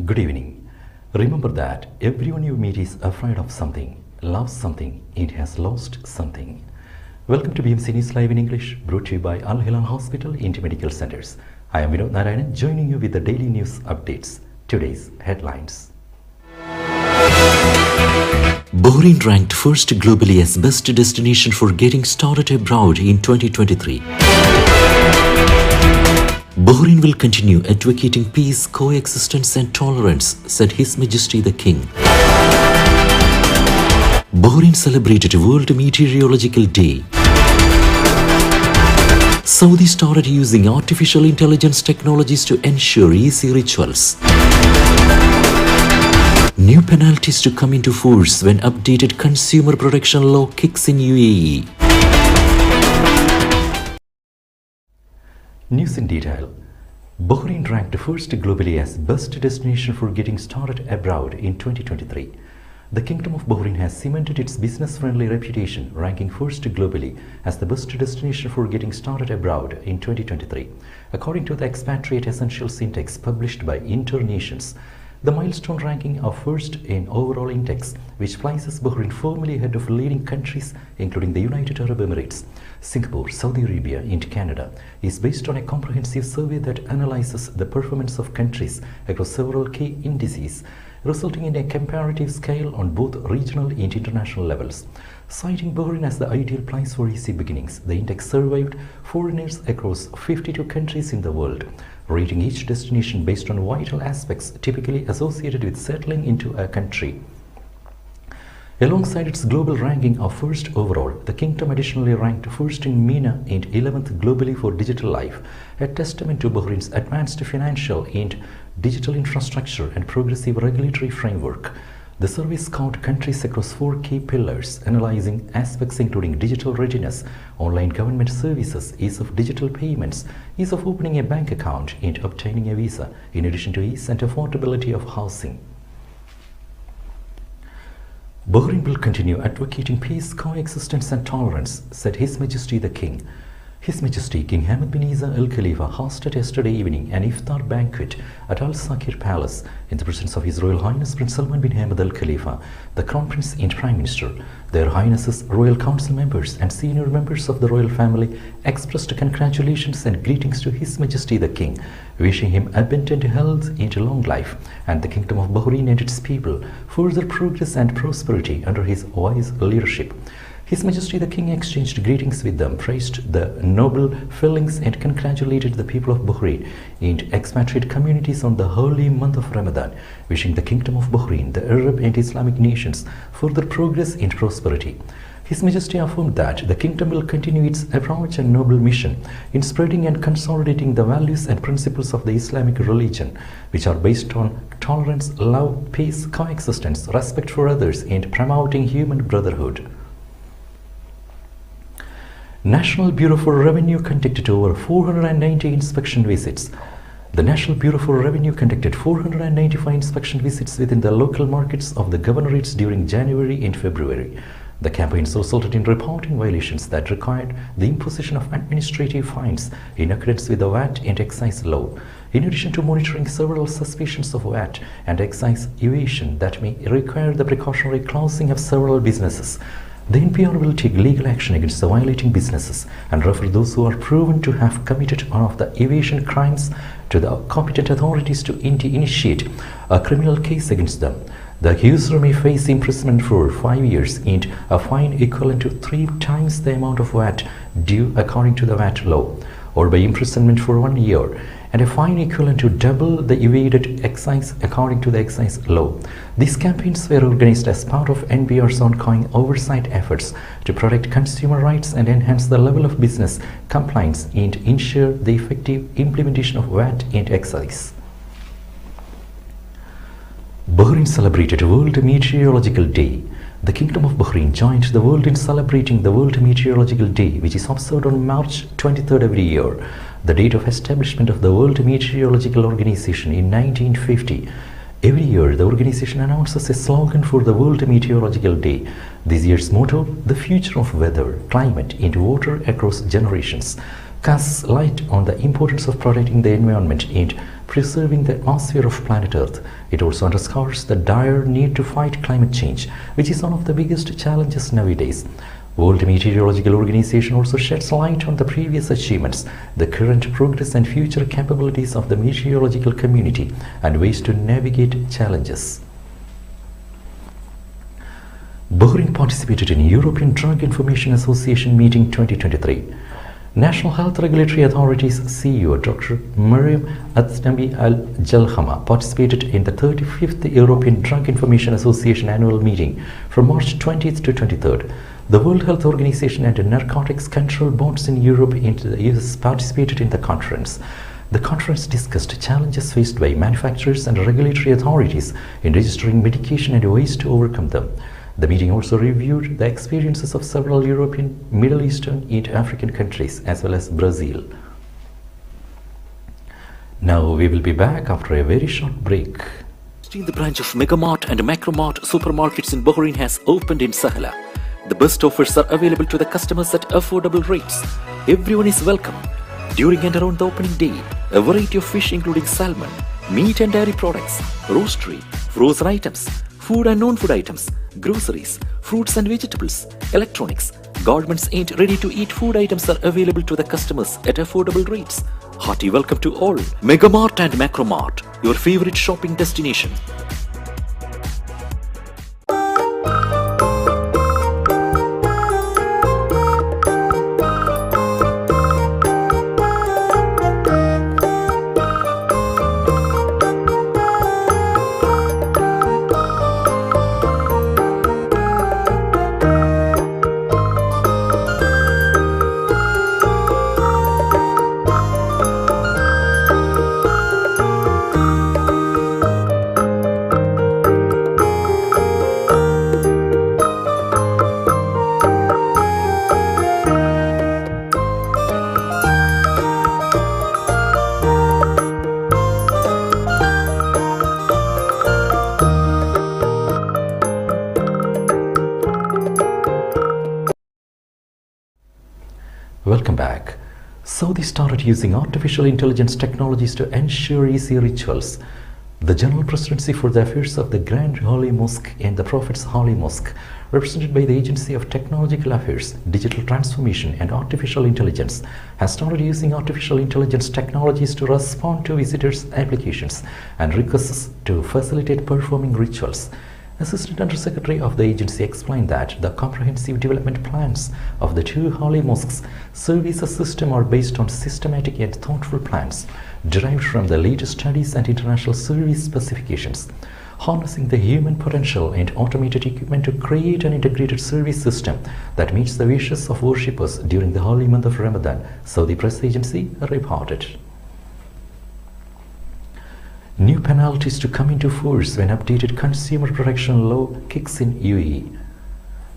Good evening. Remember that everyone you meet is afraid of something, loves something, and has lost something. Welcome to BMC News Live in English, brought to you by Al Hilal Hospital Inter Medical Centers. I am Vinod Narayanan, joining you with the daily news updates. Today's headlines. Bahrain ranked first globally as best destination for getting started abroad in 2023. Bahrain will continue advocating peace, coexistence and tolerance, said His Majesty the King. Bahrain celebrated World Meteorological Day. Saudi started using artificial intelligence technologies to ensure easy rituals. New penalties to come into force when updated consumer protection law kicks in UAE. News in detail. Bahrain ranked first globally as best destination for getting started abroad in 2023. The Kingdom of Bahrain has cemented its business-friendly reputation, ranking first globally as the best destination for getting started abroad in 2023. According to the Expatriate Essentials Index published by Internations, the milestone ranking of first in overall index, which places Bahrain firmly ahead of leading countries including the United Arab Emirates, Singapore, Saudi Arabia and Canada, is based on a comprehensive survey that analyzes the performance of countries across several key indices, resulting in a comparative scale on both regional and international levels. Citing Bahrain as the ideal place for easy beginnings, the index surveyed foreigners across 52 countries in the world, rating each destination based on vital aspects typically associated with settling into a country. Alongside its global ranking of first overall, the Kingdom additionally ranked first in MENA and 11th globally for digital life, a testament to Bahrain's advanced financial and digital infrastructure and progressive regulatory framework. The survey scoured countries across four key pillars, analyzing aspects including digital readiness, online government services, ease of digital payments, ease of opening a bank account and obtaining a visa, in addition to ease and affordability of housing. Bahrain will continue advocating peace, coexistence and tolerance, said His Majesty the King. His Majesty King Hamad bin Isa Al Khalifa hosted yesterday evening an iftar banquet at Al Sakir Palace in the presence of His Royal Highness Prince Salman bin Hamad Al Khalifa, the Crown Prince and Prime Minister. Their Highnesses, Royal Council members and senior members of the royal family expressed congratulations and greetings to His Majesty the King, wishing him abundant health and long life and the Kingdom of Bahrain and its people further progress and prosperity under his wise leadership. His Majesty the King exchanged greetings with them, praised the noble feelings and congratulated the people of Bahrain and expatriate communities on the holy month of Ramadan, wishing the Kingdom of Bahrain, the Arab and Islamic nations further progress and prosperity. His Majesty affirmed that the Kingdom will continue its approach and noble mission in spreading and consolidating the values and principles of the Islamic religion, which are based on tolerance, love, peace, coexistence, respect for others and promoting human brotherhood. National Bureau for Revenue conducted over 490 inspection visits. The National Bureau for Revenue conducted 495 inspection visits within the local markets of the governorates during January and February. The campaigns resulted in reporting violations that required the imposition of administrative fines in accordance with the VAT and excise law, in addition to monitoring several suspicions of VAT and excise evasion that may require the precautionary closing of several businesses. The NPR will take legal action against the violating businesses and refer those who are proven to have committed one of the evasion crimes to the competent authorities to initiate a criminal case against them. The accuser may face imprisonment for 5 years and a fine equivalent to 3 times the amount of VAT due according to the VAT law, or by imprisonment for 1 year, and a fine equivalent to double the evaded excise according to the excise law. These campaigns were organized as part of NBR's ongoing oversight efforts to protect consumer rights and enhance the level of business compliance and ensure the effective implementation of VAT and excise. Bahrain celebrated World Meteorological Day. The Kingdom of Bahrain joined the world in celebrating the World Meteorological Day, which is observed on March 23rd every year, the date of establishment of the World Meteorological Organization in 1950. Every year, the organization announces a slogan for the World Meteorological Day. This year's motto, the future of weather, climate and water across generations. casts light on the importance of protecting the environment and preserving the atmosphere of planet Earth. It also underscores the dire need to fight climate change, which is one of the biggest challenges nowadays. World Meteorological Organization also sheds light on the previous achievements, the current progress and future capabilities of the meteorological community, and ways to navigate challenges. Bahrain participated in European Drug Information Association meeting 2023. National Health Regulatory Authority's CEO Dr. Mariam Atnabi Al-Jalhama participated in the 35th European Drug Information Association annual meeting from March 20th to 23rd. The World Health Organization and Narcotics Control Boards in Europe and the US participated in the conference. The conference discussed challenges faced by manufacturers and regulatory authorities in registering medication and ways to overcome them. The meeting also reviewed the experiences of several European, Middle Eastern and African countries as well as Brazil. Now we will be back after a very short break. The branch of Megamart and Macromart supermarkets in Bahrain has opened in Sahla. The best offers are available to the customers at affordable rates. Everyone is welcome. During and around the opening day, a variety of fish including salmon, meat and dairy products, roastery, frozen items, food and non-food items, groceries, fruits and vegetables, electronics, garments and ready-to-eat food items are available to the customers at affordable rates. Hearty welcome to all. Megamart and Macromart, your favorite shopping destination. Welcome back. Saudi started using artificial intelligence technologies to ensure easy rituals. The General Presidency for the Affairs of the Grand Holy Mosque and the Prophet's Holy Mosque, represented by the Agency of Technological Affairs, Digital Transformation and Artificial Intelligence, has started using artificial intelligence technologies to respond to visitors' applications and requests to facilitate performing rituals. Assistant Undersecretary of the agency explained that the comprehensive development plans of the two holy mosques service system are based on systematic and thoughtful plans derived from the latest studies and international service specifications, harnessing the human potential and automated equipment to create an integrated service system that meets the wishes of worshippers during the holy month of Ramadan, Saudi press agency reported. New penalties to come into force when updated consumer protection law kicks in UAE.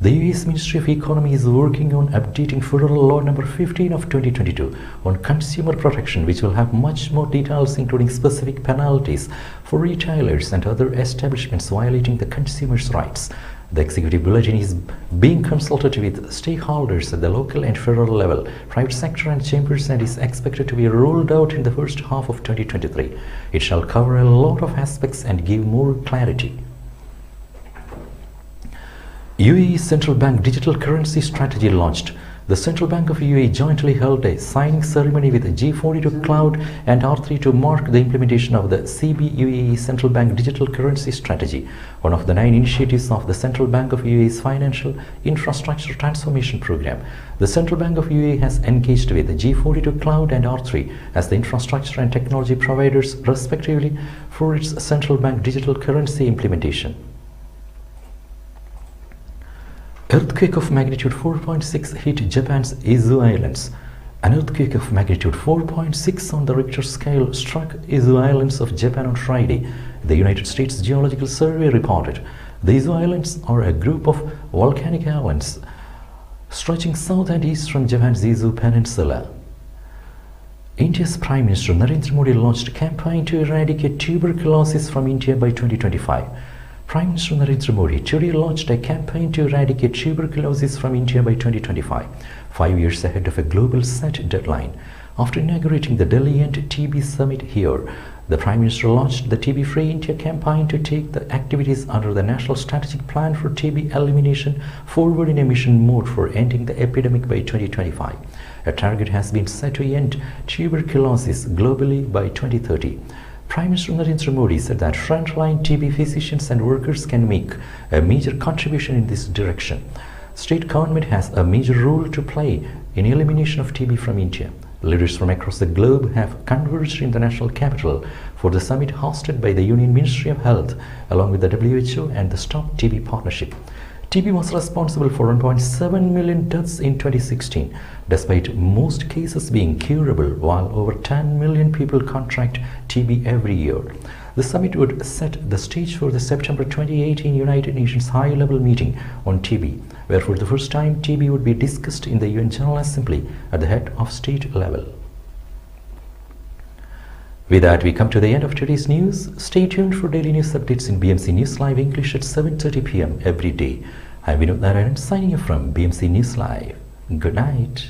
The UAE's Ministry of Economy is working on updating Federal Law number 15 of 2022 on consumer protection, which will have much more details including specific penalties for retailers and other establishments violating the consumers' rights. The executive bulletin is being consulted with stakeholders at the local and federal level, private sector and chambers, and is expected to be rolled out in the first half of 2023. It shall cover a lot of aspects and give more clarity. UAE Central Bank Digital Currency Strategy launched. The Central Bank of UAE jointly held a signing ceremony with G42 Cloud and R3 to mark the implementation of the CB-UAE Central Bank Digital Currency Strategy, one of the 9 initiatives of the Central Bank of UAE's Financial Infrastructure Transformation Program. The Central Bank of UAE has engaged with G42 Cloud and R3 as the infrastructure and technology providers respectively for its Central Bank Digital Currency implementation. Earthquake of magnitude 4.6 hit Japan's Izu Islands. An earthquake of magnitude 4.6 on the Richter scale struck Izu Islands of Japan on Friday, the United States Geological Survey reported. The Izu Islands are a group of volcanic islands stretching south and east from Japan's Izu Peninsula. India's Prime Minister Narendra Modi launched a campaign to eradicate tuberculosis from India by 2025. Prime Minister Narendra Modi today launched a campaign to eradicate tuberculosis from India by 2025. 5 years ahead of a global set deadline. After inaugurating the Delhi End TB Summit here, the Prime Minister launched the TB Free India campaign to take the activities under the National Strategic Plan for TB Elimination forward in a mission mode for ending the epidemic by 2025. A target has been set to end tuberculosis globally by 2030. Prime Minister Narendra Modi said that frontline TB physicians and workers can make a major contribution in this direction. State government has a major role to play in elimination of TB from India. Leaders from across the globe have converged in the national capital for the summit hosted by the Union Ministry of Health along with the WHO and the Stop TB Partnership. TB was responsible for 1.7 million deaths in 2016, despite most cases being curable, while over 10 million people contract TB every year. The summit would set the stage for the September 2018 United Nations High-Level Meeting on TB, where for the first time TB would be discussed in the UN General Assembly at the head of state level. With that, we come to the end of today's news. Stay tuned for daily news updates in BMC News Live English at 7:30 p.m. every day. I'm Vinod Narayan signing off from BMC News Live. Good night.